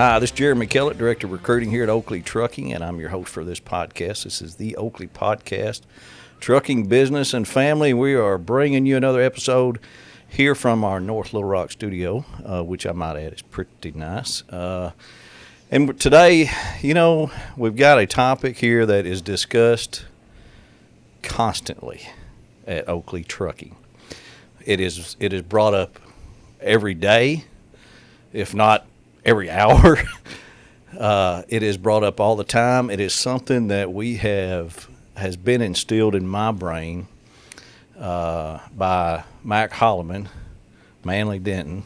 Hi, this is Jeremy Kellett, Director of Recruiting here at Oakley Trucking, and I'm your host for this podcast. This is the Oakley Podcast, Trucking Business and Family. We are bringing you another episode here from our North Little Rock studio, which I might add is pretty nice. And today, we've got a topic here that is discussed constantly at Oakley Trucking. It is brought up every day, if not every hour. It is brought up all the time. It is something that has been instilled in my brain by Mac Holloman, Manley Denton,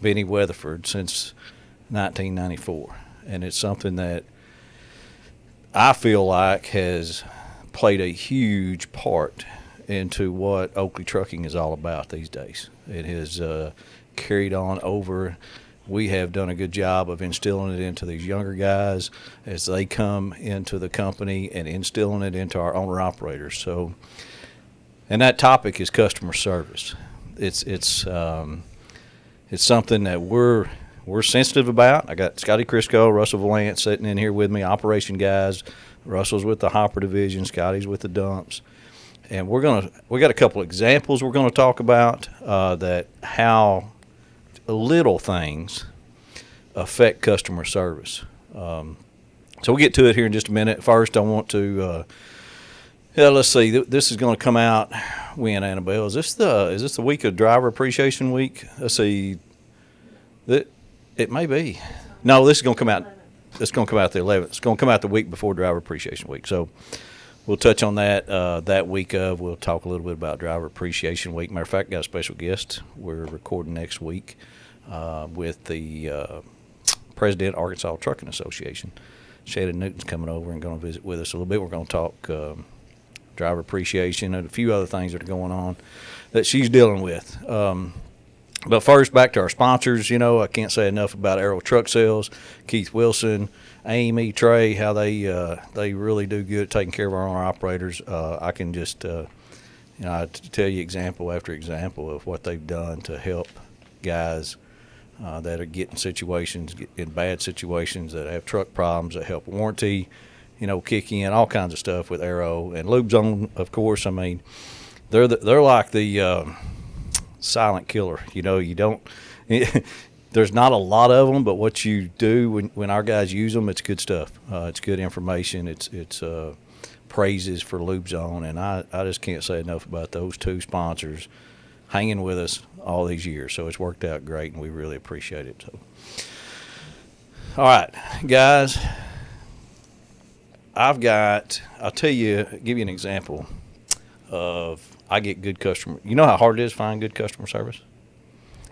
Benny Weatherford since 1994. And it's something that I feel like has played a huge part into what Oakley Trucking is all about these days. It has carried on over. We have done a good job of instilling it into these younger guys as they come into the company and instilling it into our owner-operators. So, and that topic is customer service. It's something that we're sensitive about. I got Scotty Crisco Russell Vallance sitting in here with me, operation guys. Russell's with the hopper division, Scotty's with the dumps. And we got a couple examples we're going to talk about that how little things affect customer service. So we'll get to it here in just a minute. First, I want to let's see. This is going to come out when, Annabelle? Is this the week of Driver Appreciation Week? Let's see. It may be. No, this is going to come out. It's going to come out the 11th. It's going to come out the week before Driver Appreciation Week. So we'll touch on that that week of. We'll talk a little bit about Driver Appreciation Week. Matter of fact, got a special guest. We're recording next week with the president of Arkansas Trucking Association. Shannon Newton's coming over and going to visit with us a little bit. We're going to talk driver appreciation and a few other things that are going on that she's dealing with. But first, back to our sponsors. I can't say enough about Arrow Truck Sales, Keith Wilson, Amy, Trey, how they really do good at taking care of our owner operators. I can just I tell you example after example of what they've done to help guys that are getting in bad situations, that have truck problems, that help warranty, kick in, all kinds of stuff with Arrow and Lube Zone. Of course, I mean they're like the silent killer. You don't. There's not a lot of them, but what you do when our guys use them, it's good stuff. It's good information. It's praises for Lube Zone, and I just can't say enough about those two sponsors hanging with us all these years. So it's worked out great, and we really appreciate it. So, all right, guys, I'll give you an example of I get good customer. You know how hard it is to find good customer service?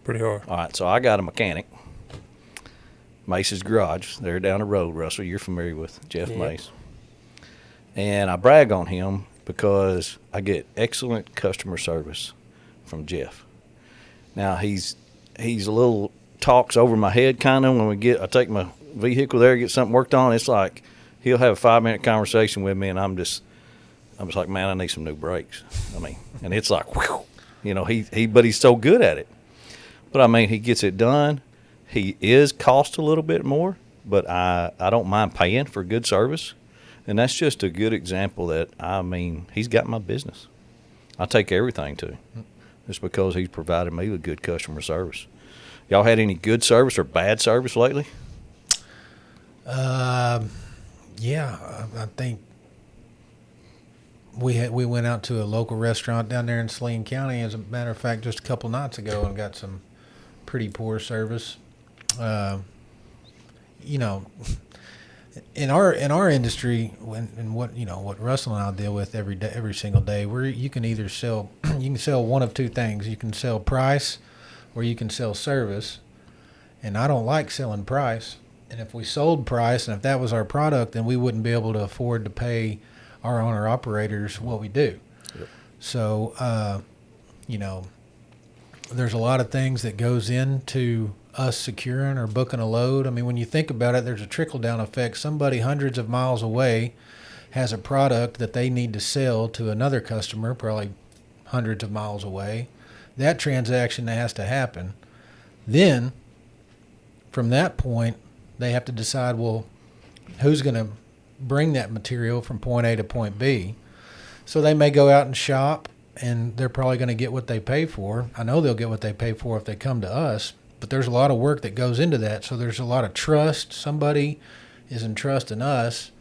Pretty hard. All right, so I got a mechanic, Mace's Garage. They're down the road, Russell. You're familiar with Jeff Mace. And I brag on him because I get excellent customer service from Jeff. Now, he's a little talks over my head kind of when I take my vehicle there, get something worked on. It's like he'll have a 5-minute conversation with me, and I'm just like, man, I need some new brakes. I mean, and it's like, whew, but he's so good at it. But I mean, he gets it done. He is cost a little bit more, but I don't mind paying for good service. And that's just a good example that, I mean, he's got my business. I take everything to him just because he's provided me with good customer service. Y'all had any good service or bad service lately? Yeah, I think we went out to a local restaurant down there in Saline County, as a matter of fact, just a couple nights ago, and got some pretty poor service. In our industry, and what Russell and I deal with every single day, where you can sell one of two things. You can sell price, or you can sell service. And I don't like selling price. And if we sold price, and if that was our product, then we wouldn't be able to afford to pay our owner operators what we do. Yep. So, there's a lot of things that goes into us securing or booking a load. I mean, when you think about it, there's a trickle-down effect. Somebody hundreds of miles away has a product that they need to sell to another customer, probably hundreds of miles away. That transaction has to happen. Then, from that point, they have to decide, well, who's going to bring that material from point A to point B. So they may go out and shop, and they're probably going to get what they pay for. I know they'll get what they pay for if they come to us, but there's a lot of work that goes into that. So there's a lot of trust. Somebody is entrusting us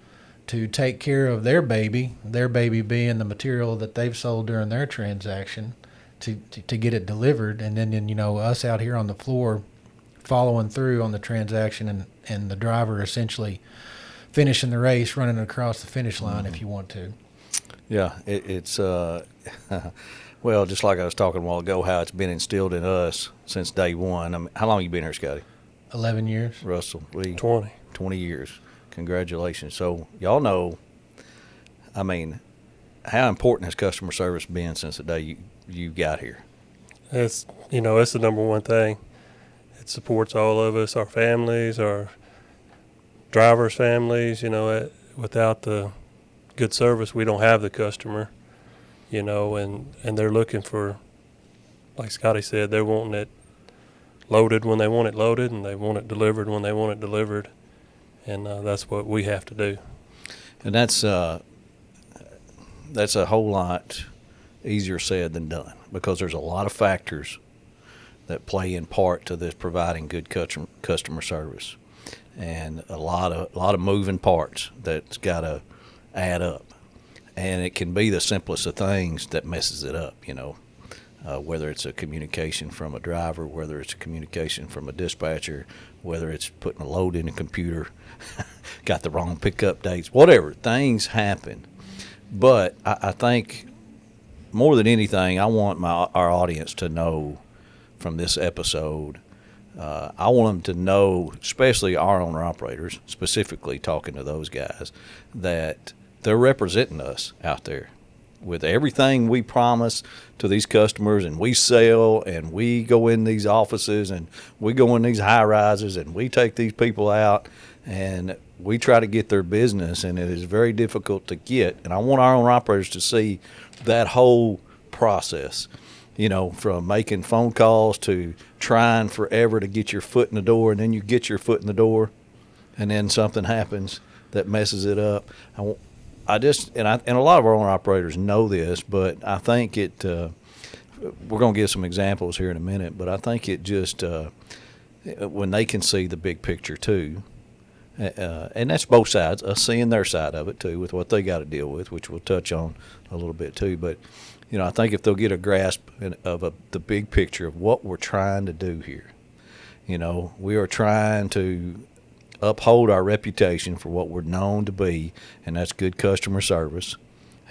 to take care of their baby being the material that they've sold during their transaction, to get it delivered. And then, you know, us out here on the floor following through on the transaction, and the driver essentially finishing the race, running across the finish line if you want to. Yeah, it's well, just like I was talking a while ago, how it's been instilled in us since day one. I mean, how long you been here, Scotty? 11 years. Russell, Lee? 20 years. Congratulations. So y'all know, I mean, how important has customer service been since the day you got here? It's, you know, it's the number one thing. It supports all of us, our families, our drivers' families. You know, without the good service, we don't have the customer, you know, and they're looking for, like Scotty said, they're wanting it loaded when they want it loaded, and they want it delivered when they want it delivered. And that's what we have to do. And that's a whole lot easier said than done, because there's a lot of factors that play in part to this providing good customer service, and a lot of moving parts that's got to add up. And it can be the simplest of things that messes it up, you know, whether it's a communication from a driver, whether it's a communication from a dispatcher, whether it's putting a load in a computer, got the wrong pickup dates, whatever. Things happen. But I think more than anything, I want our audience to know from this episode, I want them to know, especially our owner-operators, specifically talking to those guys, that they're representing us out there with everything we promise to these customers, and we sell, and we go in these offices, and we go in these high-rises, and we take these people out, and we try to get their business, and it is very difficult to get. And I want our owner-operators to see that whole process, you know, from making phone calls to trying forever to get your foot in the door, and then you get your foot in the door, and then something happens that messes it up. I just, and a lot of our owner operators know this, but I think it, we're going to give some examples here in a minute, but I think it just, when they can see the big picture too, and that's both sides, us seeing their side of it too, with what they got to deal with, which we'll touch on a little bit too. But, you know, I think if they'll get a grasp of the big picture of what we're trying to do here, you know, we are trying to uphold our reputation for what we're known to be, and that's good customer service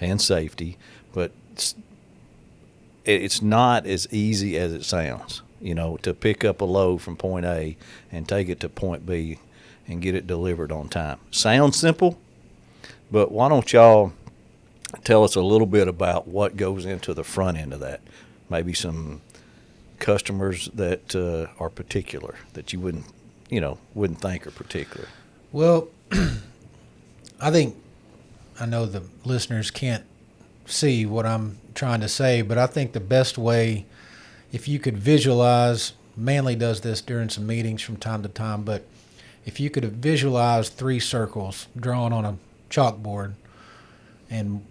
and safety. But it's not as easy as it sounds, you know, to pick up a load from point A and take it to point B and get it delivered on time. Sounds simple, but why don't y'all tell us a little bit about what goes into the front end of that? Maybe some customers that are particular that you wouldn't think are particular. Well, I know the listeners can't see what I'm trying to say, but I think the best way, if you could visualize, Manley does this during some meetings from time to time, but if you could visualize 3 circles drawn on a chalkboard, and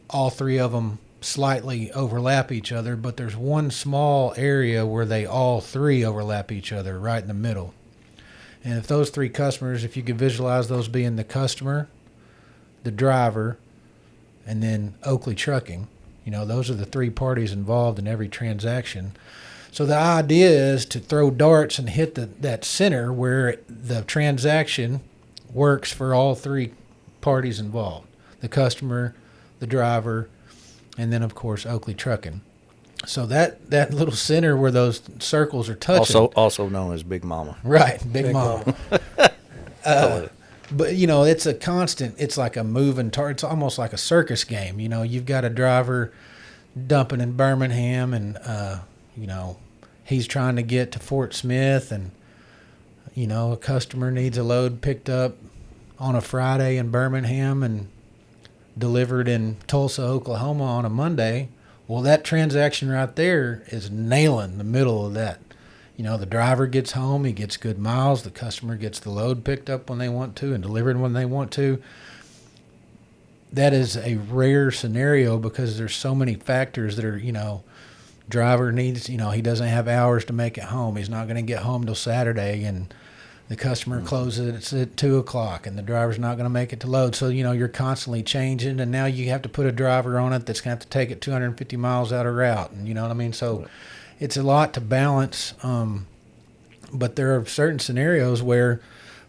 all 3 of them slightly overlap each other, but there's one small area where they all 3 overlap each other right in the middle. And if those 3 customers, if you could visualize those being the customer, the driver, and then Oakley Trucking, you know, those are the 3 parties involved in every transaction. So the idea is to throw darts and hit that center where the transaction works for all 3 parties involved: the customer, the driver, and then, of course, Oakley Trucking. So that little center where those circles are touching. Also known as Big Mama. Right, Big Mama. But, you know, it's a constant, it's like a moving target. It's almost like a circus game. You know, you've got a driver dumping in Birmingham, and, you know, he's trying to get to Fort Smith, and, you know, a customer needs a load picked up on a Friday in Birmingham and delivered in Tulsa, Oklahoma on a Monday. Well, that transaction right there is nailing the middle of that. The driver gets home, he gets good miles, the customer gets the load picked up when they want to and delivered when they want to. That is a rare scenario because there's so many factors that are, driver needs, he doesn't have hours to make it home. He's not going to get home till Saturday, and the customer closes at 2 o'clock, and the driver's not going to make it to load. So, you're constantly changing, and now you have to put a driver on it that's going to have to take it 250 miles out of route. And you know what I mean? So it's a lot to balance. But there are certain scenarios where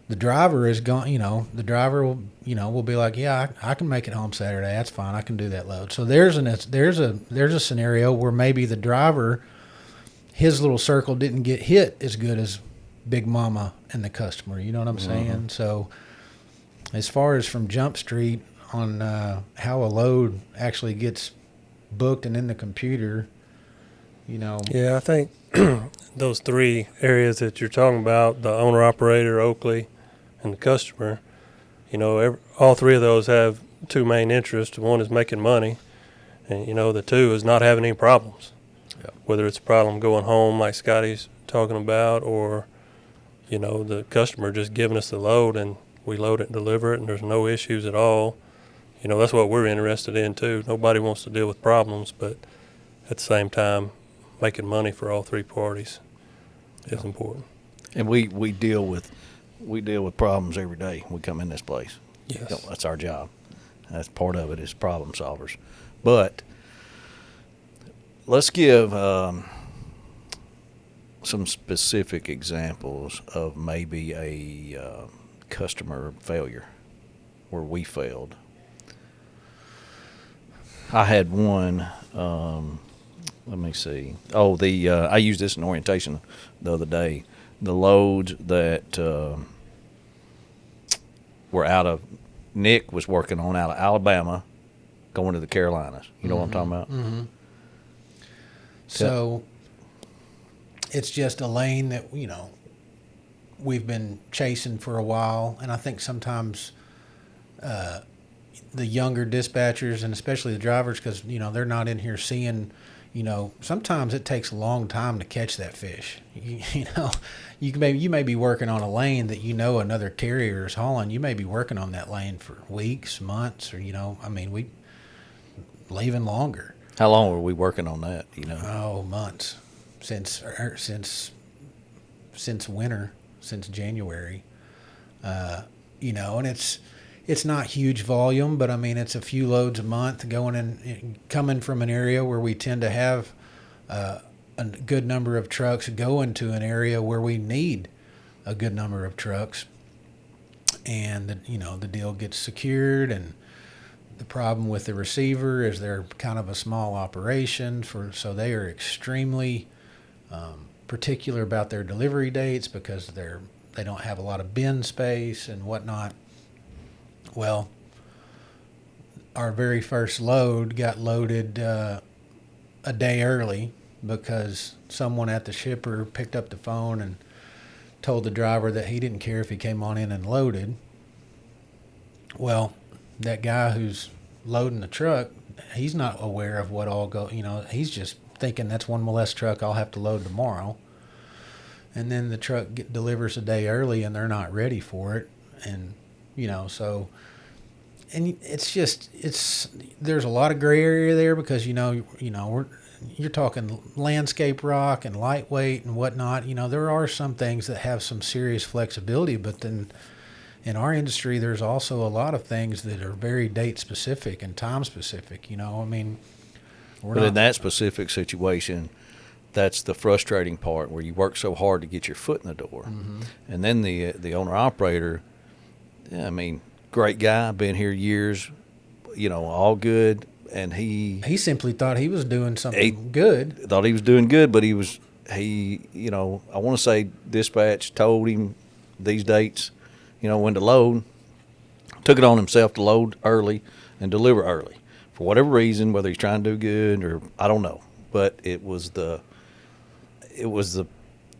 the driver is gone, the driver will be like, yeah, I can make it home Saturday. That's fine. I can do that load. So there's a scenario where maybe the driver, his little circle didn't get hit as good as Big Mama and the customer. You know what I'm saying? So as far as from Jump Street on how a load actually gets booked and in the computer, Yeah, I think those three areas that you're talking about, the owner, operator, Oakley, and the customer, all three of those have two main interests. One is making money, and, the two is not having any problems. Yeah. Whether it's a problem going home like Scotty's talking about, or, the customer just giving us the load and we load it and deliver it and there's no issues at all. That's what we're interested in too. Nobody wants to deal with problems, but at the same time, making money for all three parties is important. And we deal with problems every day when we come in this place. Yes. That's our job. That's part of it, is problem solvers. But let's give some specific examples of maybe a customer failure where we failed. I had one. Let me see. Oh, I used this in orientation the other day. The loads that were out of, Nick was working on out of Alabama, going to the Carolinas. You know what I'm talking about? Mm-hmm. So it's just a lane that, we've been chasing for a while. And I think sometimes the younger dispatchers, and especially the drivers, because, they're not in here seeing, sometimes it takes a long time to catch that fish. You may be working on a lane that another carrier is hauling. You may be working on that lane for weeks, months, or we even longer. How long were we working on that? Oh, months, since winter, since January. And it's not huge volume, but it's a few loads a month coming from an area where we tend to have a good number of trucks going to an area where we need a good number of trucks. And, the deal gets secured. And the problem with the receiver is they're kind of a small operation, so they are extremely particular about their delivery dates because they don't have a lot of bin space and whatnot. Well, our very first load got loaded a day early because someone at the shipper picked up the phone and told the driver that he didn't care if he came on in and loaded. Well, that guy who's loading the truck, he's not aware of what all he's just thinking that's one less truck I'll have to load tomorrow. And then the truck delivers a day early and they're not ready for it. And, so, and there's a lot of gray area there because, you're talking landscape rock and lightweight and whatnot. There are some things that have some serious flexibility, but then in our industry, there's also a lot of things that are very date specific and time specific. But in that specific situation, that's the frustrating part where you work so hard to get your foot in the door. Mm-hmm. And then the owner-operator, great guy, been here years, all good. And he simply thought he was doing something good. Thought he was doing good, but I want to say dispatch told him these dates, when to load. Took it on himself to load early and deliver early. For whatever reason, whether he's trying to do good or I don't know. But it was the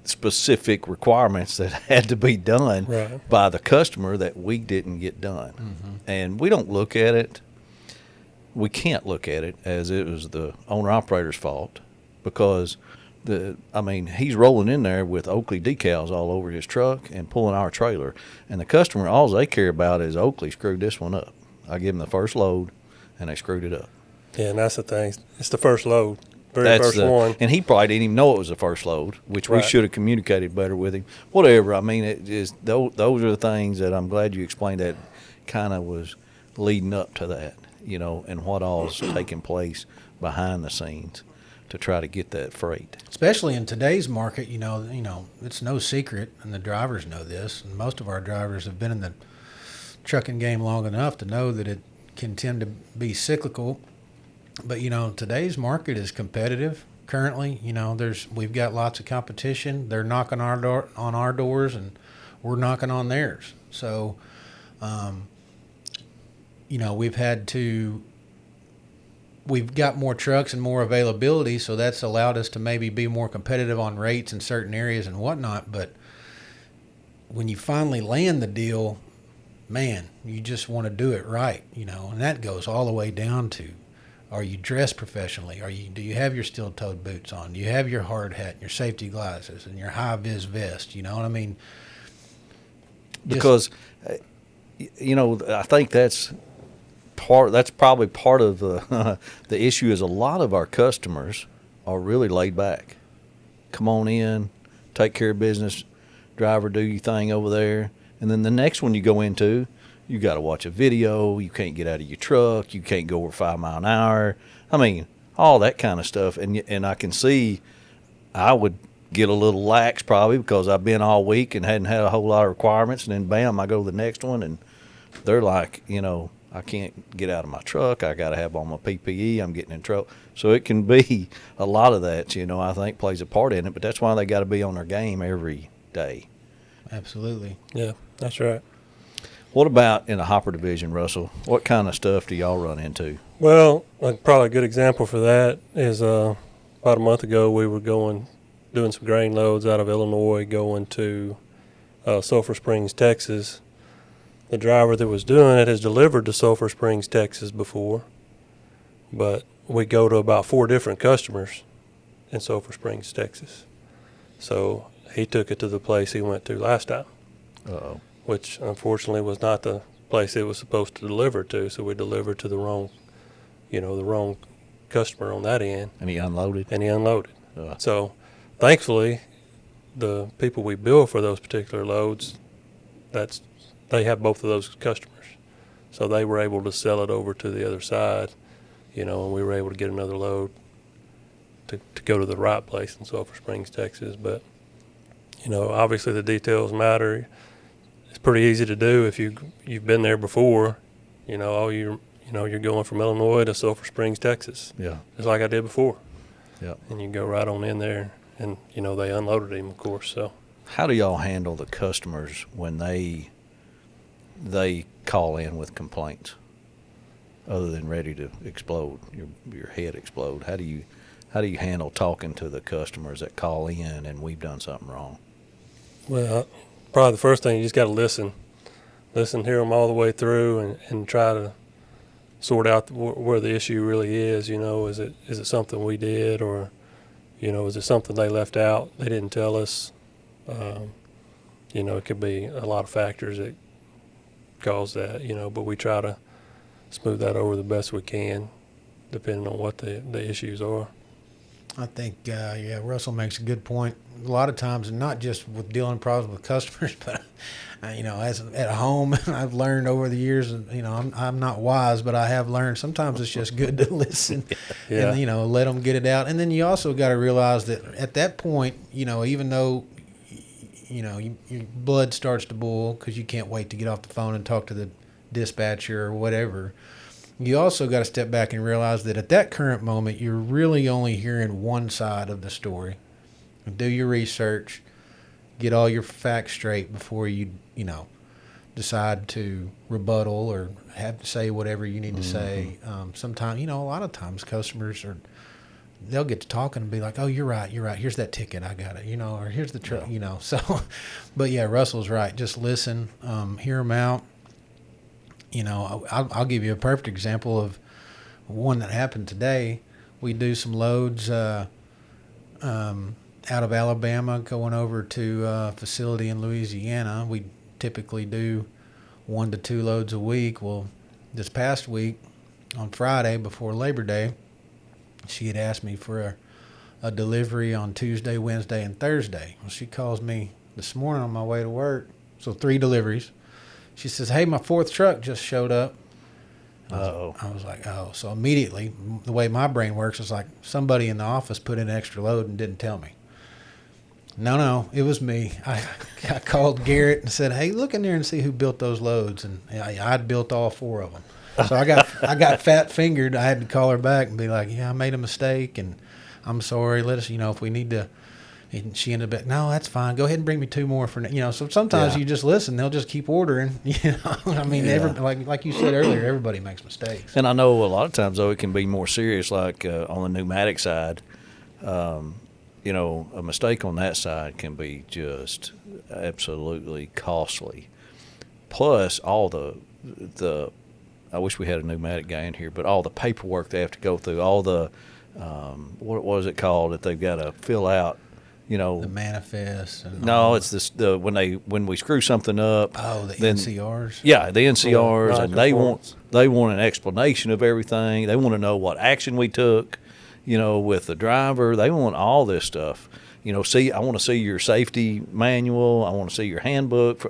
specific requirements that had to be done by the customer that we didn't get done. Mm-hmm. And we don't look at it, we can't look at it as it was the owner-operator's fault because he's rolling in there with Oakley decals all over his truck and pulling our trailer. And the customer, all they care about is Oakley screwed this one up. I give them the first load, and they screwed it up. Yeah, and that's the thing. It's the first load, first one. And he probably didn't even know it was the first load, which we should have communicated better with him. Whatever. I mean, it is those are the things that I'm glad you explained that kind of was leading up to that, and what all's taking place behind the scenes to try to get that freight. Especially in today's market, it's no secret, and the drivers know this, and most of our drivers have been in the trucking game long enough to know that it can tend to be cyclical. But, today's market is competitive currently. We've got lots of competition. They're knocking on our doors, and we're knocking on theirs. So, we've got more trucks and more availability, so that's allowed us to maybe be more competitive on rates in certain areas and whatnot. But when you finally land the deal, man, you just want to do it right, and that goes all the way down to, are you dressed professionally? Do you have your steel-toed boots on? Do you have your hard hat and your safety glasses and your high-vis vest? You know what I mean? Because, I think that's probably part of the issue is a lot of our customers are really laid back. Come on in, take care of business, driver, do your thing over there. And then the next one you go into, you got to watch a video. You can't get out of your truck. You can't go over 5 miles an hour. I mean, all that kind of stuff. And I can see I would get a little lax probably because I've been all week and hadn't had a whole lot of requirements. And then, bam, I go to the next one, and they're like, I can't get out of my truck. I got to have on my PPE. I'm getting in trouble. So it can be a lot of that, I think plays a part in it. But that's why they got to be on their game every day. Absolutely. Yeah, that's right. What about in the hopper division, Russell? What kind of stuff do y'all run into? Well, probably a good example for that is about a month ago we were doing some grain loads out of Illinois going to Sulphur Springs, Texas. The driver that was doing it has delivered to Sulphur Springs, Texas before, but we go to about 4 different customers in Sulphur Springs, Texas. So he took it to the place he went to last time. Uh-oh. Which unfortunately was not the place it was supposed to deliver to. So we delivered to the wrong customer on that end. And he unloaded? So thankfully, the people we bill for those particular loads, they have both of those customers. So they were able to sell it over to the other side, and we were able to get another load to go to the right place in Sulphur Springs, Texas. But, obviously the details matter. It's pretty easy to do if you've been there before. You're going from Illinois to Sulphur Springs, Texas. Yeah. Just like I did before. Yeah. And you go right on in there, and they unloaded him, of course. So how do y'all handle the customers when they call in with complaints, other than ready to explode, your head explode? How do you handle talking to the customers that call in and we've done something wrong? Well, probably the first thing, you just got to listen, hear them all the way through, and try to sort out where the issue really is. Is it something we did, or is it something they left out, they didn't tell us? It could be a lot of factors that cause that. But we try to smooth that over the best we can, depending on what the issues are. I think, Russell makes a good point. A lot of times, and not just with dealing problems with customers, but, as at home, I've learned over the years, I'm not wise, but I have learned sometimes it's just good to listen and, let them get it out. And then you also got to realize that at that point, even though, your blood starts to boil because you can't wait to get off the phone and talk to the dispatcher or whatever, you also got to step back and realize that at that current moment, you're really only hearing one side of the story. Do your research, get all your facts straight before you, decide to rebuttal or have to say whatever you need to say. Sometimes, a lot of times customers they'll get to talking and be like, oh, you're right. Here's that ticket. I got it, or here's the truck, So, but yeah, Russell's right. Just listen, hear them out. I'll give you a perfect example of one that happened today. We do some loads out of Alabama going over to a facility in Louisiana. We typically do 1 to 2 loads a week. Well, this past week on Friday before Labor Day, she had asked me for a delivery on Tuesday, Wednesday, and Thursday. Well, she calls me this morning on my way to work. So 3 deliveries. She says, "Hey, my 4th truck just showed up." I was like, oh. So immediately, the way my brain works is like somebody in the office put in an extra load and didn't tell me. No, it was me. I called Garrett and said, "Hey, look in there and see who built those loads." And I'd built all 4 of them. So I got fat fingered. I had to call her back and be like, "Yeah, I made a mistake and I'm sorry. Let us, if we need to." And she ended up, "No, that's fine. Go ahead and bring me 2 more for now." So sometimes you just listen; they'll just keep ordering. I mean, like you said earlier, everybody makes mistakes. And I know a lot of times though it can be more serious, like on the pneumatic side. A mistake on that side can be just absolutely costly. Plus all the I wish we had a pneumatic guy in here, but all the paperwork they have to go through, all the what was it called that they've got to fill out. The manifest. It's this when we screw something up. Oh, the NCRs. Yeah, the NCRs, and they want an explanation of everything. They want to know what action we took, with the driver. They want all this stuff. I want to see your safety manual. I want to see your handbook.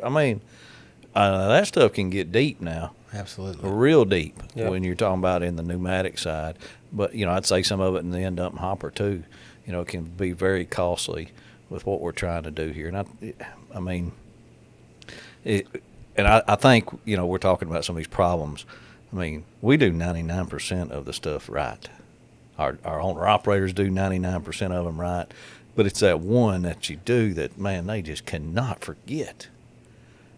That stuff can get deep now. Absolutely. Real deep when you're talking about in the pneumatic side. But I'd say some of it in the end dump hopper too. It can be very costly with what we're trying to do here. And I think, we're talking about some of these problems. We do 99% of the stuff right. Our owner-operators do 99% of them right. But it's that one that you do that, man, they just cannot forget.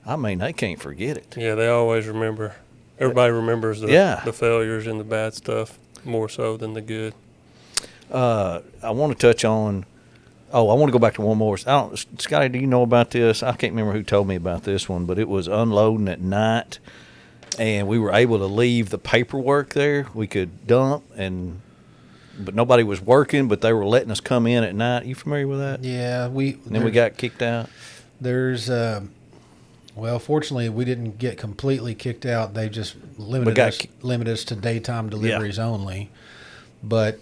They can't forget it. Yeah, they always remember. Everybody remembers the failures and the bad stuff more so than the good. I want to touch on. I want to go back to one more. Scotty, do you know about this? I can't remember who told me about this one, but it was unloading at night, and we were able to leave the paperwork there. We could dump, but nobody was working, but they were letting us come in at night. You familiar with that? Yeah, then we got kicked out. There's fortunately, we didn't get completely kicked out. They just limited us to daytime deliveries only. But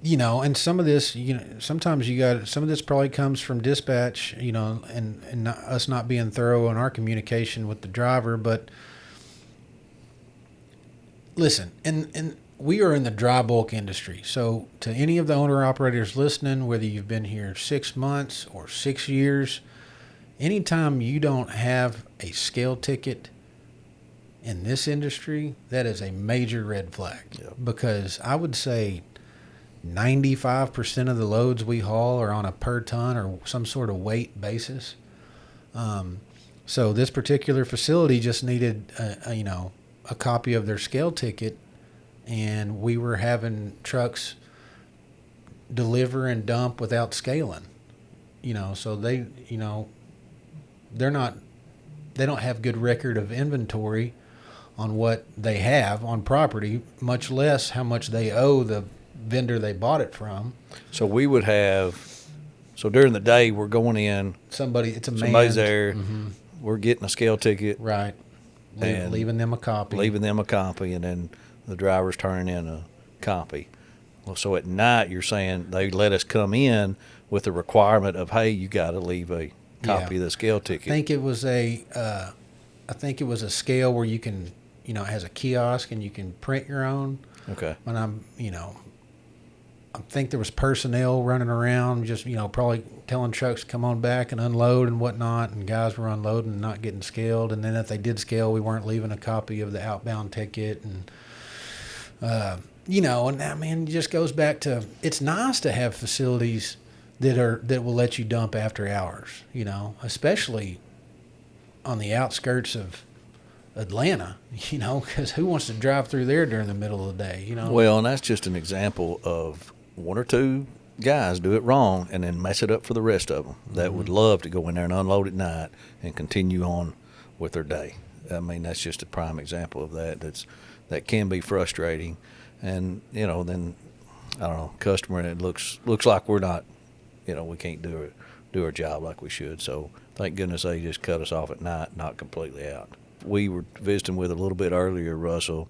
and some of this, sometimes some of this probably comes from dispatch, and not, us not being thorough in our communication with the driver. But listen, and we are in the dry bulk industry. So to any of the owner operators listening, whether you've been here 6 months or 6 years, anytime you don't have a scale ticket in this industry, that is a major red flag. Yep. Because I would say 95% of the loads we haul are on a per ton or some sort of weight basis. So this particular facility just needed a copy of their scale ticket, and we were having trucks deliver and dump without scaling. So they don't have good record of inventory on what they have on property, much less how much they owe the vendor they bought it from. So we would have, during the day we're going in. Somebody's there. Mm-hmm. We're getting a scale ticket. Right. Leaving them a copy. And then the driver's turning in a copy. Well, so at night you're saying they let us come in with the requirement of, hey, you got to leave a copy of the scale ticket. I think it was a scale where you can, it has a kiosk and you can print your own. Okay. And I think there was personnel running around just, probably telling trucks to come on back and unload and whatnot, and guys were unloading and not getting scaled. And then if they did scale, we weren't leaving a copy of the outbound ticket. And, and that, man, it just goes back to, it's nice to have facilities that will let you dump after hours, especially on the outskirts of Atlanta, because who wants to drive through there during the middle of the day, Well, and that's just an example of one or two guys do it wrong and then mess it up for the rest of them that would love to go in there and unload at night and continue on with their day. That's just a prime example of that. That can be frustrating. And, then I don't know, customer, and it looks like we're not, we can't do our job like we should. So thank goodness they just cut us off at night, not completely out. We were visiting with a little bit earlier, Russell.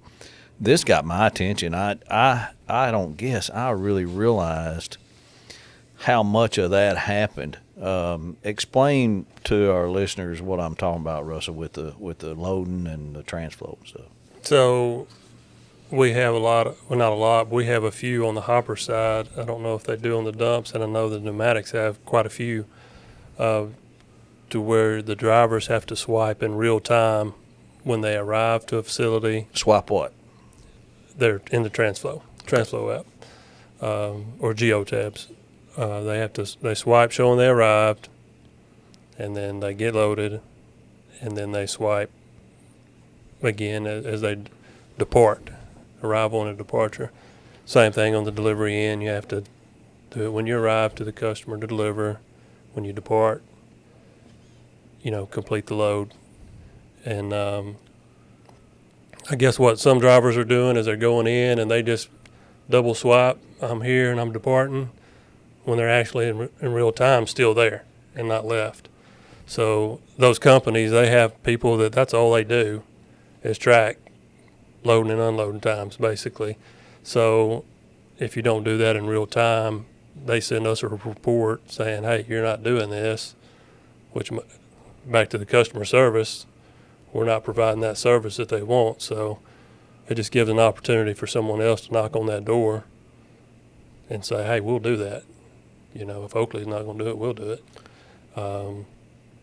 This got my attention. I don't guess I really realized how much of that happened. Explain to our listeners what I'm talking about, Russell, with the loading and the Transflow and stuff. So we have not a lot. We have a few on the hopper side. I don't know if they do on the dumps, and I know the pneumatics have quite a few, to where the drivers have to swipe in real time when they arrive to a facility. Swipe what? They're in the Transflow app, or geotabs. They swipe showing they arrived, and then they get loaded, and then they swipe again as they depart, arrival and a departure. Same thing on the delivery end. You have to do it when you arrive to the customer to deliver. When you depart, complete the load. And I guess what some drivers are doing is they're going in and they just double swipe, I'm here and I'm departing, when they're actually in real time still there and not left. So those companies, they have people that's all they do is track loading and unloading times, basically. So if you don't do that in real time, they send us a report saying, hey, you're not doing this, which, back to the customer service, we're not providing that service that they want. So it just gives an opportunity for someone else to knock on that door and say, hey, we'll do that. If Oakley's not going to do it, we'll do it.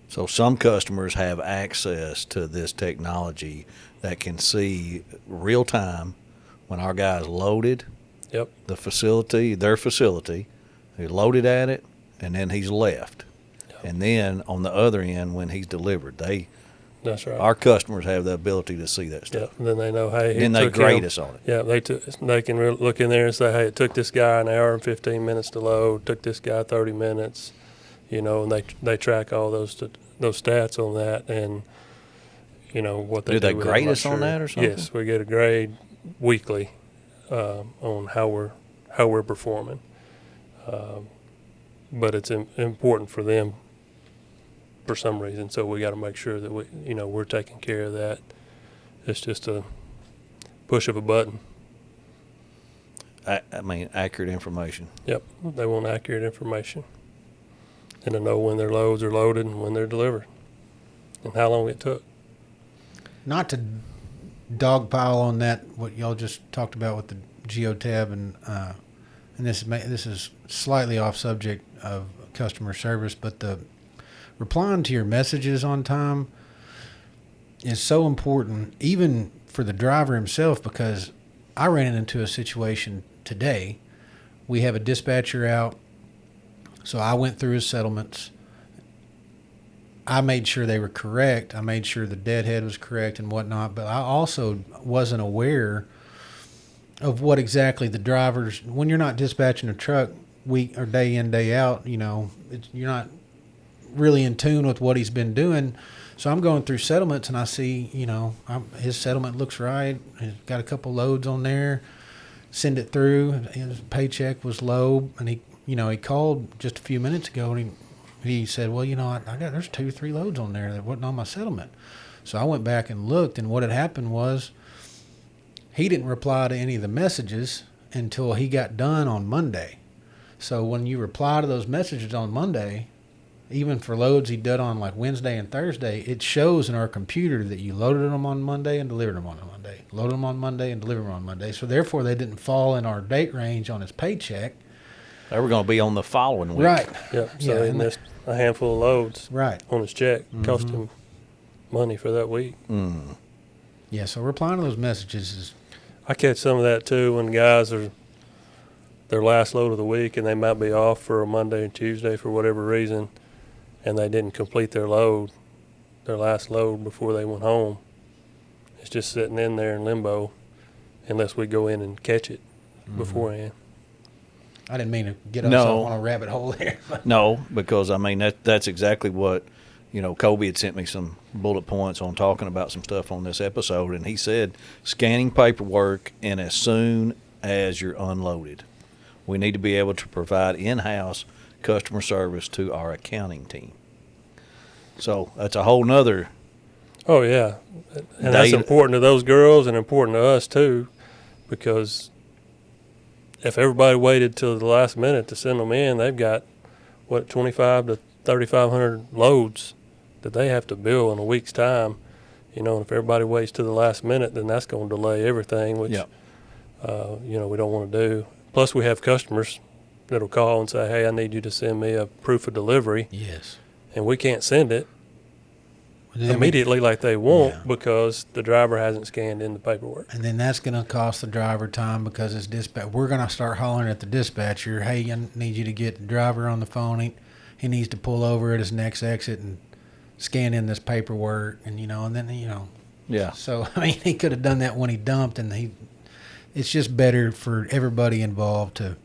So some customers have access to this technology that can see real time when our guy's loaded. Yep. Their facility, he loaded at it, and then he's left. Yep. And then on the other end, when he's delivered, that's right. Our customers have the ability to see that stuff. Yep. And then they know, hey, then they grade us on it. Yeah, they can look in there and say, hey, it took this guy an hour and 15 minutes to load, took this guy 30 minutes, and they track all those stats on that, and what they do. Do they grade us on that or something? Yes, we get a grade weekly on how we're performing. But it's important for them for some reason, so we got to make sure that we're taking care of that. It's just a push of a button. I mean, accurate information. Yep, they want accurate information, and to know when their loads are loaded and when they're delivered, and how long it took. Not to dogpile on that, what y'all just talked about with the geotab, and this is slightly off subject of customer service, but the replying to your messages on time is so important, even for the driver himself, because I ran into a situation today. We have a dispatcher out, so I went through his settlements. I made sure they were correct. I made sure the deadhead was correct and whatnot, but I also wasn't aware of what exactly the drivers, when you're not dispatching a truck week or day in, day out, you're not really in tune with what he's been doing. So I'm going through settlements and I see, his settlement looks right. He's got a couple loads on there. Send it through. His paycheck was low, and he called just a few minutes ago and he said, well, there's 2-3 loads on there that wasn't on my settlement. So I went back and looked, and what had happened was he didn't reply to any of the messages until he got done on Monday. So when you reply to those messages on Monday, even for loads he did on like Wednesday and Thursday, it shows in our computer that you loaded them on Monday and delivered them on Monday. Loaded them on Monday and delivered them on Monday. So therefore they didn't fall in our date range on his paycheck. They were going to be on the following week. Right. Yep. So he missed a handful of loads on his check. Cost him money for that week. Mm. Yeah, so replying to those messages is... I catch some of that too when guys are their last load of the week and they might be off for a Monday and Tuesday for whatever reason, and they didn't complete their last load before they went home. It's just sitting in there in limbo unless we go in and catch it beforehand. I didn't mean to get us off on a rabbit hole there. No, because that's exactly what, Kobe had sent me some bullet points on talking about some stuff on this episode, and he said scanning paperwork and as soon as you're unloaded. We need to be able to provide in-house customer service to our accounting team. So that's a whole nother. Oh, yeah. And that's important to those girls and important to us, too, because if everybody waited till the last minute to send them in, they've got, 25 to 3,500 loads that they have to bill in a week's time. And if everybody waits till the last minute, then that's going to delay everything, which, we don't want to do. Plus, we have customers that'll call and say, hey, I need you to send me a proof of delivery. Yes. And we can't send it immediately like they want because the driver hasn't scanned in the paperwork. And then that's going to cost the driver time because it's dispatch. We're going to start hollering at the dispatcher, hey, I need you to get the driver on the phone. He needs to pull over at his next exit and scan in this paperwork. And, and then, Yeah. So, he could have done that when he dumped, and it's just better for everybody involved to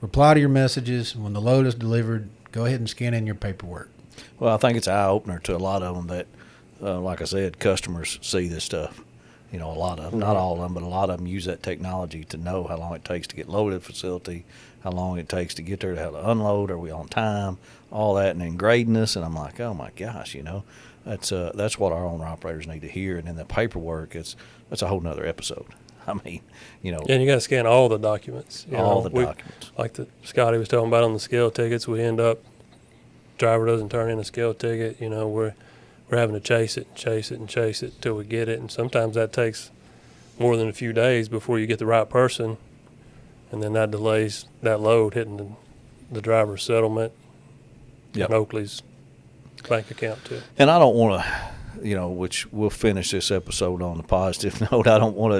reply to your messages. When the load is delivered, go ahead and scan in your paperwork. Well, I think it's an eye-opener to a lot of them that, like I said, customers see this stuff. A lot of them, not all of them, but a lot of them use that technology to know how long it takes to get loaded at the facility, how long it takes to get there, how to unload, are we on time, all that, and then grading us. And I'm like, oh, my gosh, that's what our owner-operators need to hear. And in the paperwork, that's a whole nother episode. And you got to scan all the documents. All the documents. Like Scotty was talking about on the scale tickets, we end up, driver doesn't turn in a scale ticket, we're having to chase it till we get it. And sometimes that takes more than a few days before you get the right person. And then that delays that load hitting the driver's settlement and Oakley's bank account too. And I don't want to, which we'll finish this episode on the positive note. I don't want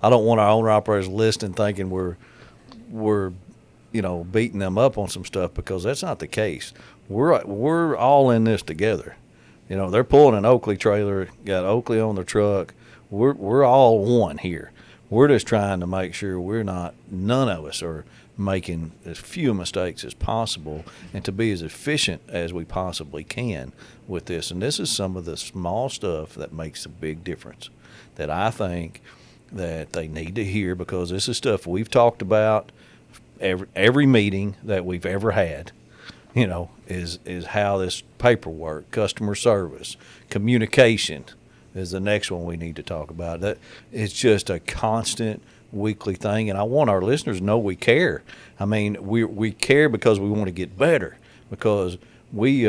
our owner operators listening thinking we're beating them up on some stuff, because that's not the case. We're all in this together. They're pulling an Oakley trailer, got Oakley on their truck. We're all one here. We're just trying to make sure none of us are making as few mistakes as possible and to be as efficient as we possibly can with this. And this is some of the small stuff that makes a big difference that I think that they need to hear, because this is stuff we've talked about every meeting that we've ever had. Is how this paperwork, customer service, communication is the next one we need to talk about. That it's just a constant weekly thing, and I want our listeners to know we care. We care because we want to get better, because we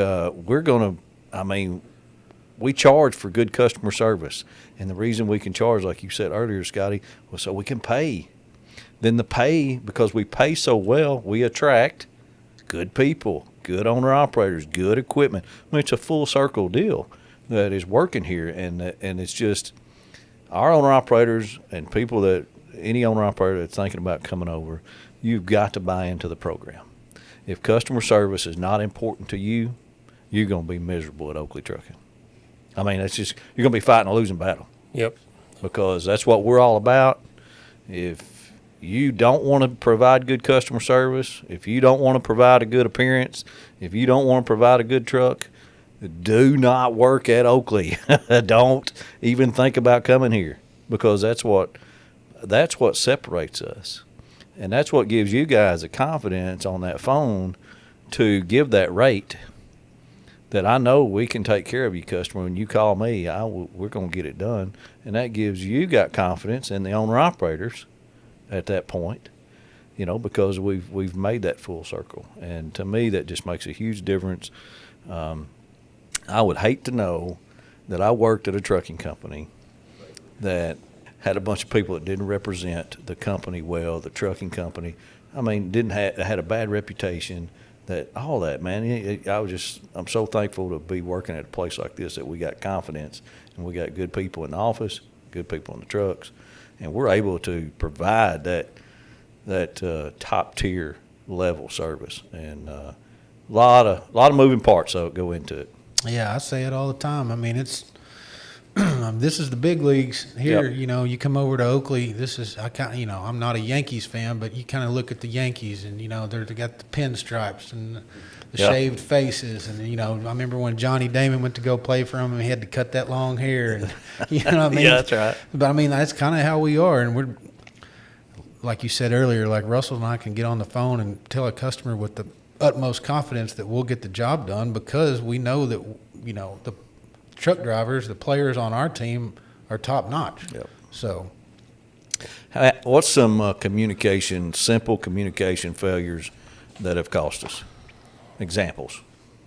charge for good customer service, and the reason we can charge, like you said earlier, Scotty, was so we can pay. Then because we pay so well, we attract good people, good owner-operators, good equipment. It's a full circle deal that is working here, and it's just our owner-operators and people that any owner-operator that's thinking about coming over, you've got to buy into the program. If customer service is not important to you, you're going to be miserable at Oakley Trucking. It's just you're going to be fighting a losing battle. Yep. Because that's what we're all about. If you don't want to provide good customer service, if you don't want to provide a good appearance, if you don't want to provide a good truck, do not work at Oakley. Don't even think about coming here, because that's what separates us. And that's what gives you guys the confidence on that phone to give that rate that I know we can take care of you, customer. When you call me, we're going to get it done. And that gives you got confidence in the owner-operators at that point, because we've made that full circle. And to me, that just makes a huge difference. I would hate to know that I worked at a trucking company that had a bunch of people that didn't represent the company well, the trucking company. Had a bad reputation. All that, man. I'm so thankful to be working at a place like this, that we got confidence and we got good people in the office, good people in the trucks, and we're able to provide that top tier level service. And a lot of moving parts that go into it. Yeah, I say it all the time. It's this is the big leagues here. Yep. You come over to Oakley. I'm not a Yankees fan, but you kind of look at the Yankees, and they got the pinstripes and the shaved faces, and I remember when Johnny Damon went to go play for him, and he had to cut that long hair, and Yeah, that's right. But that's kind of how we are, and like you said earlier, like Russell and I can get on the phone and tell a customer with the utmost confidence that we'll get the job done because we know that, you know, the truck drivers, the players on our team are top notch. Yep. So What's some simple communication failures that have cost us? Examples.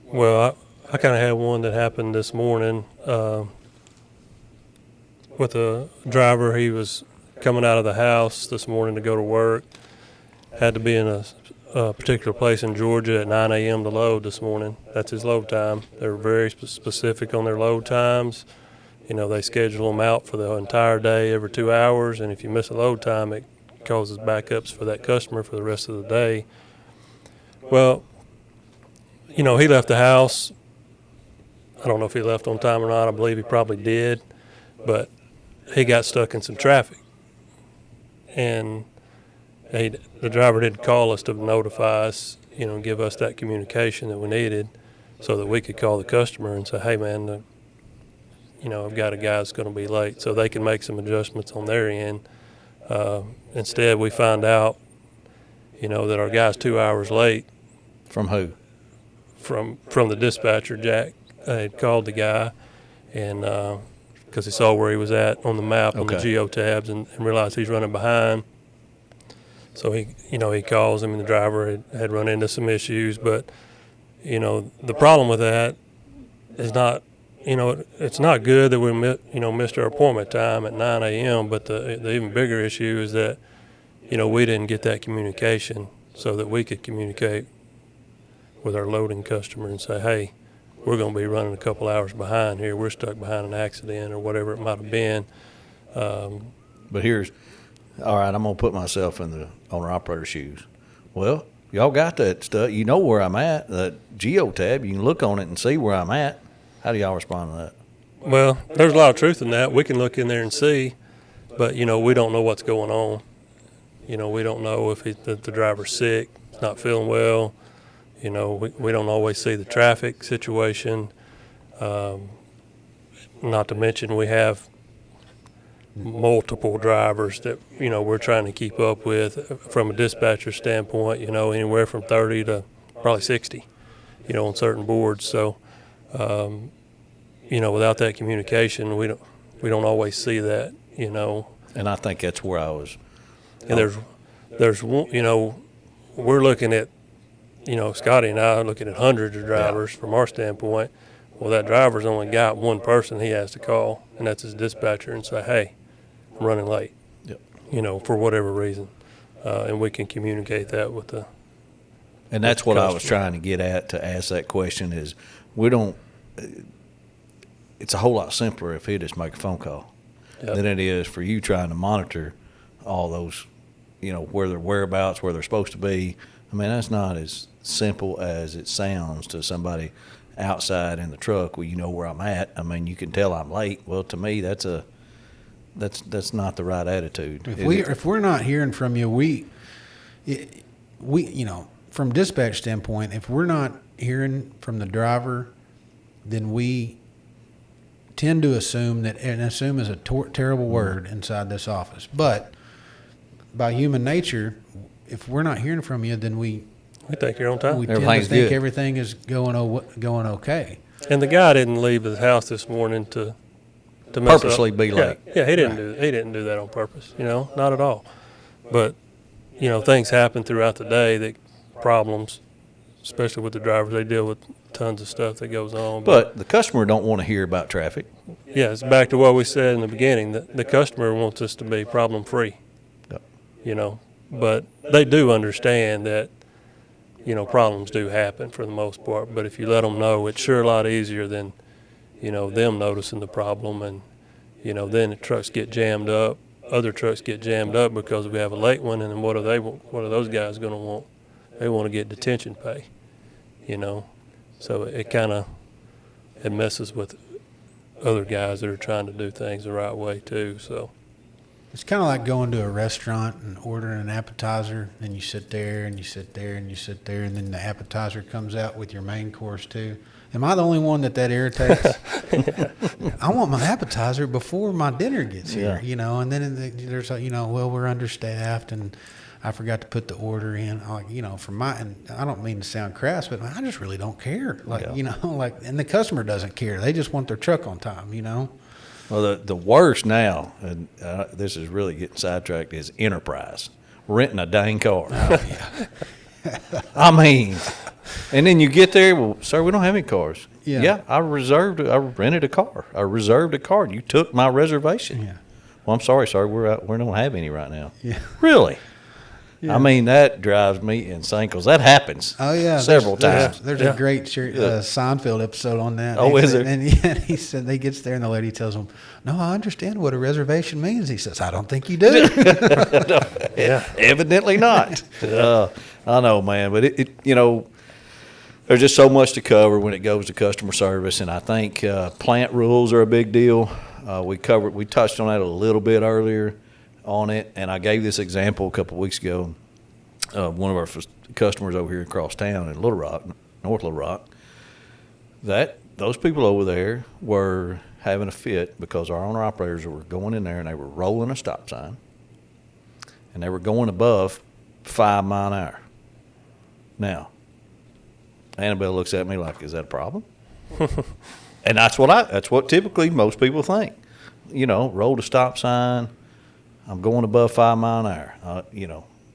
Well, I kind of had one that happened this morning with a driver. He was coming out of the house this morning to go to work. Had to be in a particular place in Georgia at 9 a.m. to load this morning. That's his load time. They're very specific on their load times. You know, they schedule them out for the entire day every 2 hours, and if you miss a load time, it causes backups for that customer for the rest of the day. Well, you know, he left the house. I don't know if he left on time or not. I believe he probably did, but he got stuck in some traffic. And the driver didn't call us to notify us, you know, give us that communication that we needed so that we could call the customer and say, hey, man, you know, I've got a guy that's going to be late, so they can make some adjustments on their end. Instead, we find out, you know, that our guy's 2 hours late. From who? From the dispatcher. Jack had called the guy, and because he saw where he was at on the map on the geotabs and realized he's running behind. So he calls him, and the driver had run into some issues. But, you know, the problem with that is not, you know, it's not good that we missed our appointment time at 9 a.m., but the even bigger issue is that, you know, we didn't get that communication so that we could communicate with our loading customer and say, hey, we're going to be running a couple hours behind here. We're stuck behind an accident or whatever it might have been. But all right, I'm going to put myself in the owner-operator's shoes. Well, y'all got that stuff. You know where I'm at, that geotab. You can look on it and see where I'm at. How do y'all respond to that? Well, there's a lot of truth in that. We can look in there and see, but, you know, we don't know what's going on. You know, we don't know if the driver's sick, not feeling well. You know, we don't always see the traffic situation. Not to mention we have multiple drivers that, you know, we're trying to keep up with from a dispatcher standpoint, you know, anywhere from 30 to probably 60, you know, on certain boards. So, you know, without that communication, we don't always see that, you know. And I think that's where I was. And there's you know, we're looking at, you know, Scotty and I are looking at hundreds of drivers from our standpoint. Well, that driver's only got one person he has to call, and that's his dispatcher, and say, hey, I'm running late, you know, for whatever reason. And we can communicate that with the And that's what I was trying to get at to ask that question is it's a whole lot simpler if he just make a phone call than it is for you trying to monitor all those, you know, where their whereabouts, where they're supposed to be. I mean, that's not as simple as it sounds to somebody outside in the truck. Well, you know where I'm at. I mean, you can tell I'm late. Well, to me, that's not the right attitude. If we're not hearing from you, we you know, from dispatch standpoint, if we're not hearing from the driver, then we tend to assume that, and assume is a terrible word inside this office, but by human nature, if we're not hearing from you, then we take your own time. We tend to think everything is going okay. And the guy didn't leave his house this morning to purposely be late. Yeah, he didn't do that on purpose. You know, not at all. But you know, things happen throughout the day that problems, especially with the drivers, they deal with tons of stuff that goes on. But the customer don't want to hear about traffic. Yeah, it's back to what we said in the beginning. The customer wants us to be problem free. Yep. You know, but they do understand that, you know, problems do happen for the most part. But if you let them know, it's sure a lot easier than, you know, them noticing the problem. And, you know, then the trucks get jammed up. Other trucks get jammed up because we have a late one. And then what are those guys going to want? They want to get detention pay, you know. So it messes with other guys that are trying to do things the right way too. So It's kind of like going to a restaurant and ordering an appetizer, and you sit there and you sit there and you sit there, and then the appetizer comes out with your main course too. Am I the only one that irritates? I want my appetizer before my dinner gets here, and then there's well, we're understaffed and I forgot to put the order in. And I don't mean to sound crass, but I just really don't care. And the customer doesn't care. They just want their truck on time, Well, the worst now, and this is really getting sidetracked, is enterprise, renting a dang car. Oh, yeah. I mean, and then you get there, well, sir, we don't have any cars. Yeah. I rented a car. I reserved a car. You took my reservation. Yeah. Well, I'm sorry, sir, we don't have any right now. Yeah. Really? Yeah. I mean, that drives me insane because that happens. Oh yeah, several times. There's a great Seinfeld episode on that. Oh, is there? And he said he gets there and the lady tells him, "No, I understand what a reservation means." He says, "I don't think you do." Yeah, evidently not. I know, man, but it there's just so much to cover when it goes to customer service, and I think plant rules are a big deal. We touched on that a little bit earlier on it, and I gave this example a couple of weeks ago. One of our customers over here across town in Little Rock, North Little Rock, those people over there were having a fit because our owner-operators were going in there and they were rolling a stop sign, and they were going above 5 miles an hour. Now, Annabelle looks at me like, "Is that a problem?" And that's what typically most people think. Roll the stop sign. I'm going above 5 miles an hour.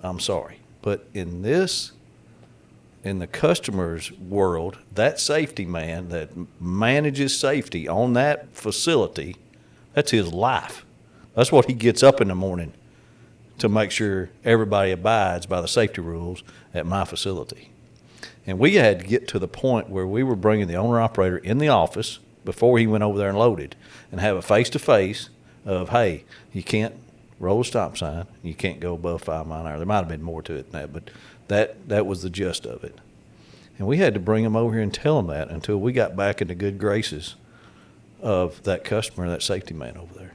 I'm sorry. But in the customer's world, that safety man that manages safety on that facility, that's his life. That's what he gets up in the morning to make sure everybody abides by the safety rules at my facility. And we had to get to the point where we were bringing the owner-operator in the office before he went over there and loaded and have a face-to-face of, hey, you can't roll a stop sign. You can't go above 5 miles an hour. There might have been more to it than that, but that was the gist of it. And we had to bring him over here and tell him that until we got back into good graces of that customer, that safety man over there.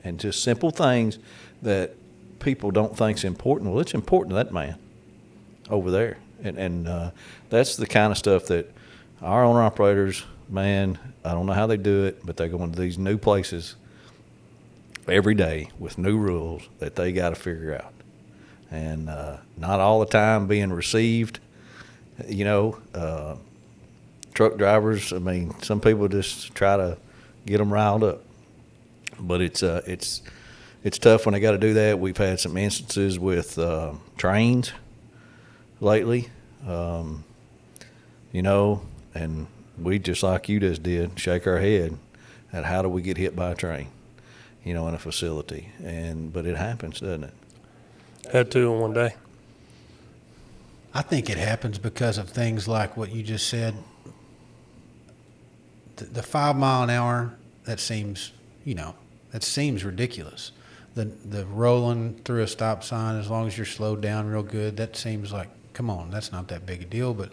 And just simple things that people don't think is important. Well, it's important to that man over there. And that's the kind of stuff that our owner-operators, man, I don't know how they do it, but they're going to these new places every day with new rules that they got to figure out. And not all the time being received. Truck drivers, I mean, some people just try to get them riled up. But it's tough when they got to do that. We've had some instances with trains lately, and we, just like you just did, shake our head at how do we get hit by a train, in a facility. But it happens, doesn't it? Had two in one day. I think it happens because of things like what you just said. The 5 mile an hour, that seems ridiculous. The rolling through a stop sign, as long as you're slowed down real good, that seems like, come on, that's not that big a deal. But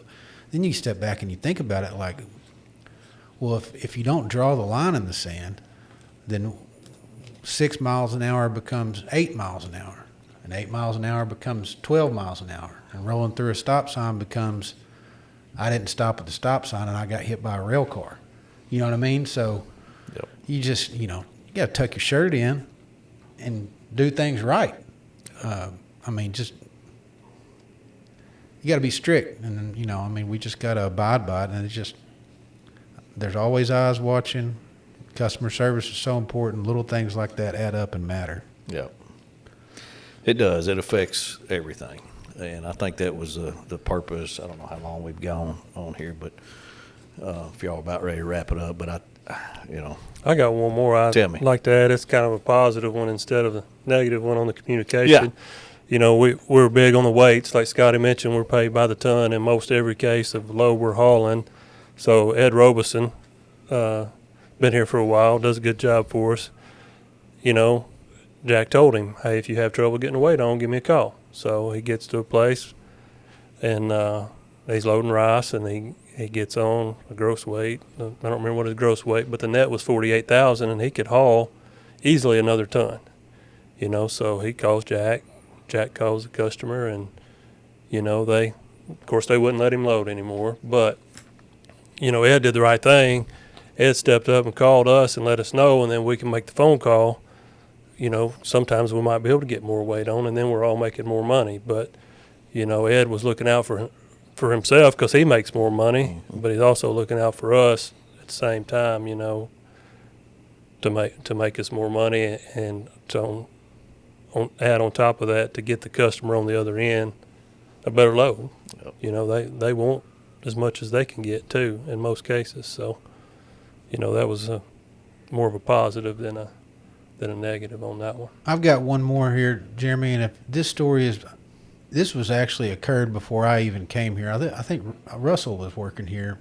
then you step back and you think about it like, well, if you don't draw the line in the sand, then 6 miles an hour becomes 8 miles an hour, and 8 miles an hour becomes 12 miles an hour, and rolling through a stop sign becomes, I didn't stop at the stop sign and I got hit by a rail car. You know what I mean? So Yep. you just, you got to tuck your shirt in and do things right. You got to be strict, and we just got to abide by it. And it's just, there's always eyes watching. Customer service is so important. Little things like that add up and matter. Yeah, it does. It affects everything, and I think that was the purpose. I don't know how long we've gone on here, but if y'all are about ready to wrap it up, but I got one more Tell me. I'd like to add. It's kind of a positive one instead of a negative one on the communication. Yeah. We're big on the weights. Like Scotty mentioned, we're paid by the ton in most every case of load we're hauling. So Ed Robeson, been here for a while, does a good job for us. Jack told him, hey, if you have trouble getting the weight on, give me a call. So he gets to a place, and he's loading rice, and he gets on a gross weight. I don't remember what his gross weight, but the net was 48,000, and he could haul easily another ton. So he calls Jack. Jack calls the customer, and, of course, they wouldn't let him load anymore. But, Ed did the right thing. Ed stepped up and called us and let us know, and then we can make the phone call. Sometimes we might be able to get more weight on, and then we're all making more money. But, Ed was looking out for himself because he makes more money, but he's also looking out for us at the same time, to make us more money, and to add on top of that to get the customer on the other end a better load. Yep. They want as much as they can get too in most cases. So, that was more of a positive than a negative on that one. I've got one more here, Jeremy, and if this was actually occurred before I even came here. I think Russell was working here,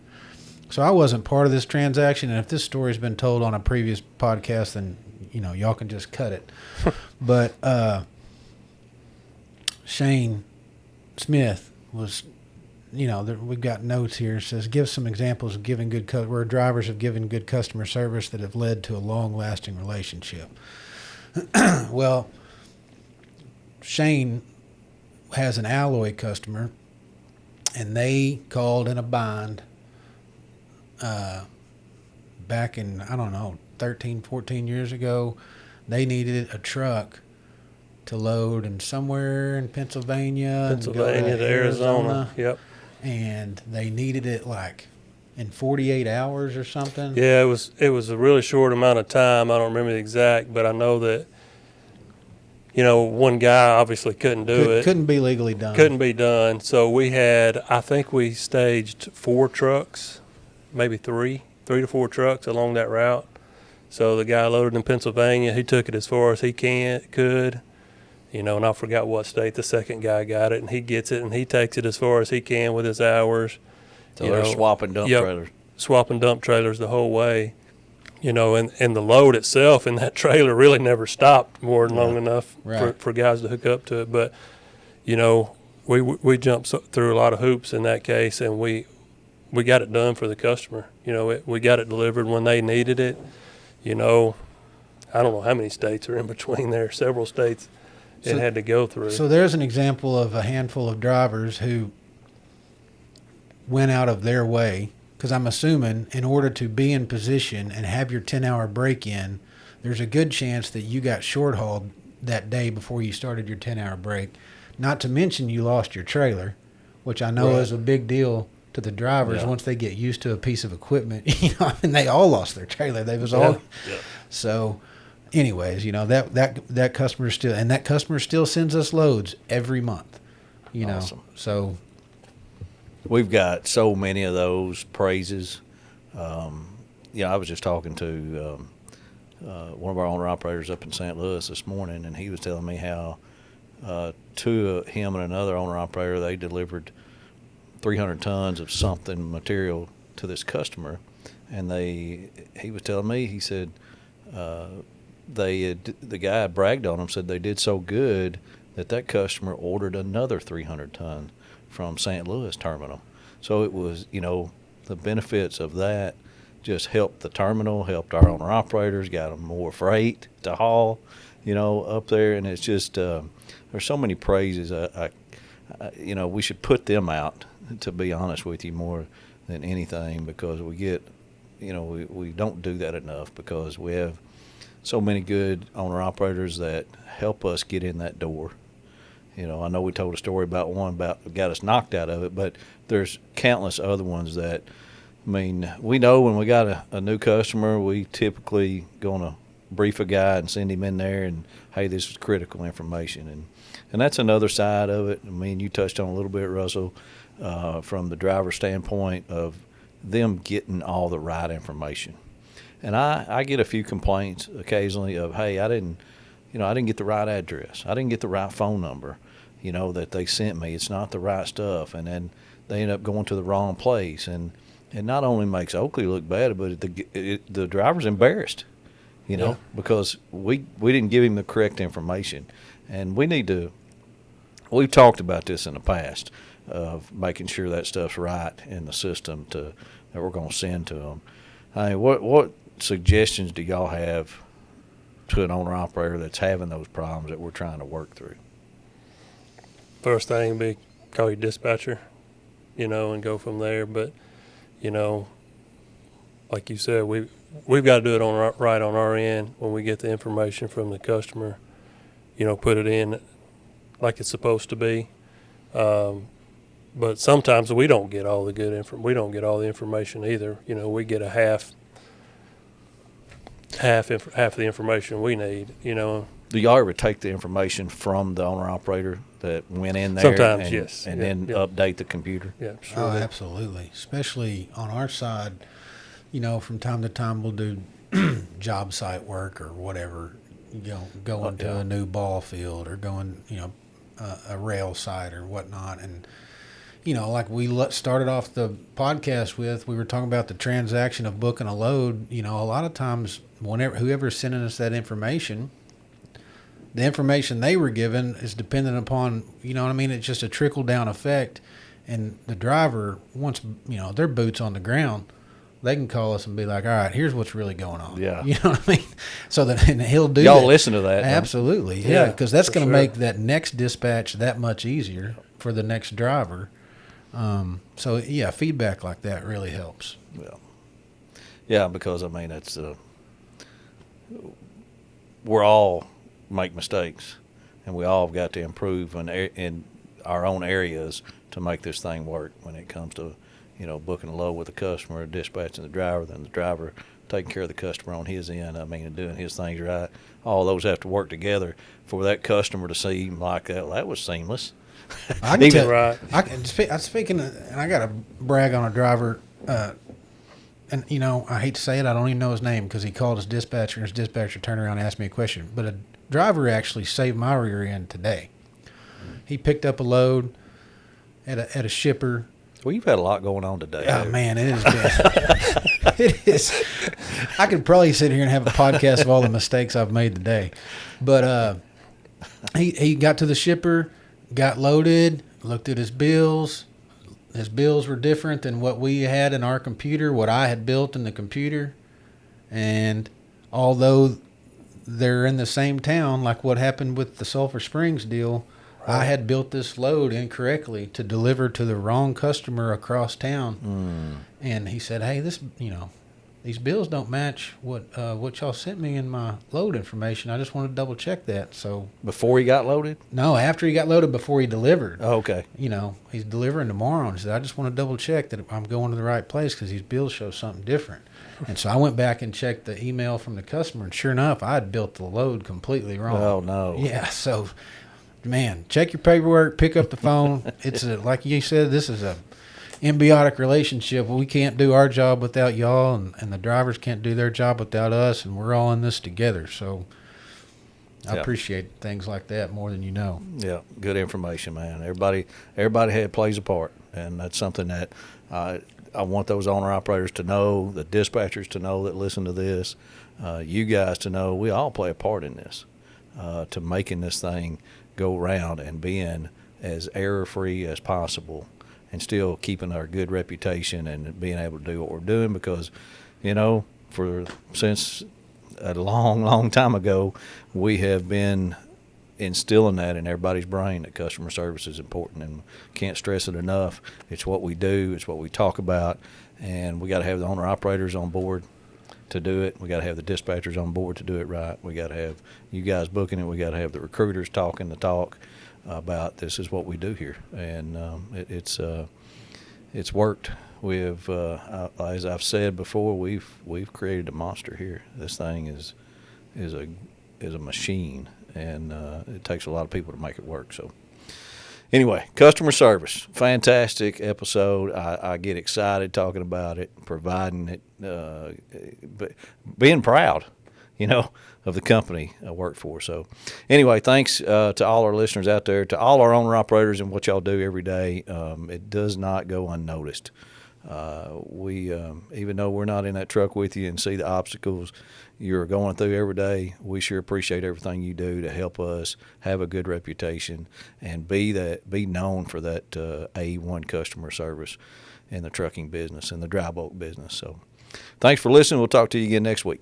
so I wasn't part of this transaction. And if this story's been told on a previous podcast, then y'all can just cut it. But Shane Smith was, we've got notes here. It says, give some examples of giving where drivers have given good customer service that have led to a long-lasting relationship. Well, Shane has an alloy customer, and they called in a bind back in, 13, 14 years ago. They needed a truck to load in somewhere in Pennsylvania to Arizona. Yep. And they needed it like in 48 hours or something. Yeah, it was a really short amount of time. I don't remember the exact, but I know that one guy obviously couldn't do it. Couldn't be legally done. Couldn't be done. So I think we staged 4 trucks, maybe 3 to 4 trucks along that route. So the guy loaded in Pennsylvania. He took it as far as he could, and I forgot what state the second guy got it, and he gets it, and he takes it as far as he can with his hours. So they're swapping dump trailers. Swapping dump trailers the whole way. And the load itself in that trailer really never stopped more than long enough for guys to hook up to it. But, we jumped through a lot of hoops in that case, and we got it done for the customer. We got it delivered when they needed it. I don't know how many states are in between there, several states it had to go through. So there's an example of a handful of drivers who went out of their way, because I'm assuming in order to be in position and have your 10-hour break in, there's a good chance that you got short-hauled that day before you started your 10-hour break. Not to mention you lost your trailer, which I know is a big deal to the drivers once they get used to a piece of equipment. They all lost their trailer. They was all so. Anyways, that customer still, and that customer still sends us loads every month. Awesome. So we've got so many of those praises. I was just talking to one of our owner operators up in St. Louis this morning, and he was telling me how him and another owner operator, they delivered 300 tons of something material to this customer, and he was telling me, he said the guy bragged on them, said they did so good that customer ordered another 300 ton from St. Louis terminal. So it was, the benefits of that just helped the terminal, helped our owner operators, got them more freight to haul, up there. And it's just, there's so many praises. We should put them out, to be honest with you, more than anything, because we get, we don't do that enough, because we have so many good owner operators that help us get in that door. I know we told a story about one about got us knocked out of it, but there's countless other ones that, we know when we got a new customer, we typically going to brief a guy and send him in there and, hey, this is critical information. And that's another side of it. You touched on a little bit, Russell, from the driver standpoint of them getting all the right information. And I get a few complaints occasionally of, hey, I didn't get the right address. I didn't get the right phone number, that they sent me. It's not the right stuff. And then they end up going to the wrong place. And it not only makes Oakley look bad, but the driver's embarrassed, because we didn't give him the correct information. And we've talked about this in the past, of making sure that stuff's right in the system that we're going to send to them. What suggestions do y'all have to an owner-operator that's having those problems that we're trying to work through? First thing be call your dispatcher, and go from there. But, like you said, we've got to do it right on our end when we get the information from the customer, put it in like it's supposed to be. But sometimes we don't get all the good we don't get all the information either. We get a half the information we need, Do y'all ever take the information from the owner-operator that went in there? Sometimes, and, yes. And then update the computer? Yeah, sure. Oh, absolutely. Especially on our side, from time to time we'll do job site work or whatever, going to a new ball field or going, a rail site or whatnot. And, like we started off the podcast with, we were talking about the transaction of booking a load. A lot of times whoever's sending us that information, the information they were given is dependent upon, it's just a trickle-down effect. And the driver, once, their boots on the ground, they can call us and be like, all right, here's what's really going on. Yeah. You know what I mean? So that, and he'll do Y'all that. listen to that. Absolutely. Yeah, because that's going to sure. make that next dispatch that much easier for the next driver. So, yeah, feedback like that really helps. Yeah, because, it's we're all make mistakes, and we all have got to improve in our own areas to make this thing work when it comes to, booking a load with the customer, dispatching the driver, then the driver taking care of the customer on his end, and doing his things right. All those have to work together for that customer to seem like that was seamless. I can tell, right. Speaking of, and I got to brag on a driver, and, I hate to say it, I don't even know his name because he called his dispatcher, and his dispatcher turned around and asked me a question. But a driver actually saved my rear end today. He picked up a load at a shipper. Well, you've had a lot going on today. Oh, man, it has been. It is. I could probably sit here and have a podcast of all the mistakes I've made today. But he got to the shipper, got loaded, looked at his bills. His bills were different than what we had in our computer, what I had built in the computer. And although they're in the same town, like what happened with the Sulphur Springs deal, I had built this load incorrectly to deliver to the wrong customer across town. And he said, hey, these bills don't match what y'all sent me in my load information. I just want to double check that. So Before he got loaded? no, after he got loaded, before he delivered. Oh, okay. He's delivering tomorrow. And he said, I just want to double check that I'm going to the right place because these bills show something different. And so I went back and checked the email from the customer, and sure enough, I had built the load completely wrong. Oh, no. Yeah, so, man, check your paperwork, pick up the phone. It's like you said, this is a symbiotic relationship. We can't do our job without y'all, and the drivers can't do their job without us, and we're all in this together. So I appreciate things like that more than you know. Yeah, good information, man. Everybody plays a part, and that's something that I want those owner-operators to know, the dispatchers to know that listen to this, you guys to know we all play a part in this, to making this thing go round and being as error-free as possible and still keeping our good reputation and being able to do what we're doing because, since a long, long time ago, we have been instilling that in everybody's brain that customer service is important, and can't stress it enough. It's what we do. It's what we talk about, and we got to have the owner-operators on board to do it. We got to have the dispatchers on board to do it right. We got to have you guys booking it. We got to have the recruiters talking the talk about this is what we do here, and it's worked. We've as I've said before, we've created a monster here. This thing is a machine, and it takes a lot of people to make it work. So anyway, customer service, fantastic episode. I get excited talking about it, providing it, but being proud, of the company I work for. So anyway, thanks to all our listeners out there, to all our owner-operators and what y'all do every day. It does not go unnoticed. We even though we're not in that truck with you and see the obstacles you're going through every day, we sure appreciate everything you do to help us have a good reputation and be known for that A1 customer service in the trucking business and the dry bulk business. So thanks for listening. We'll talk to you again next week.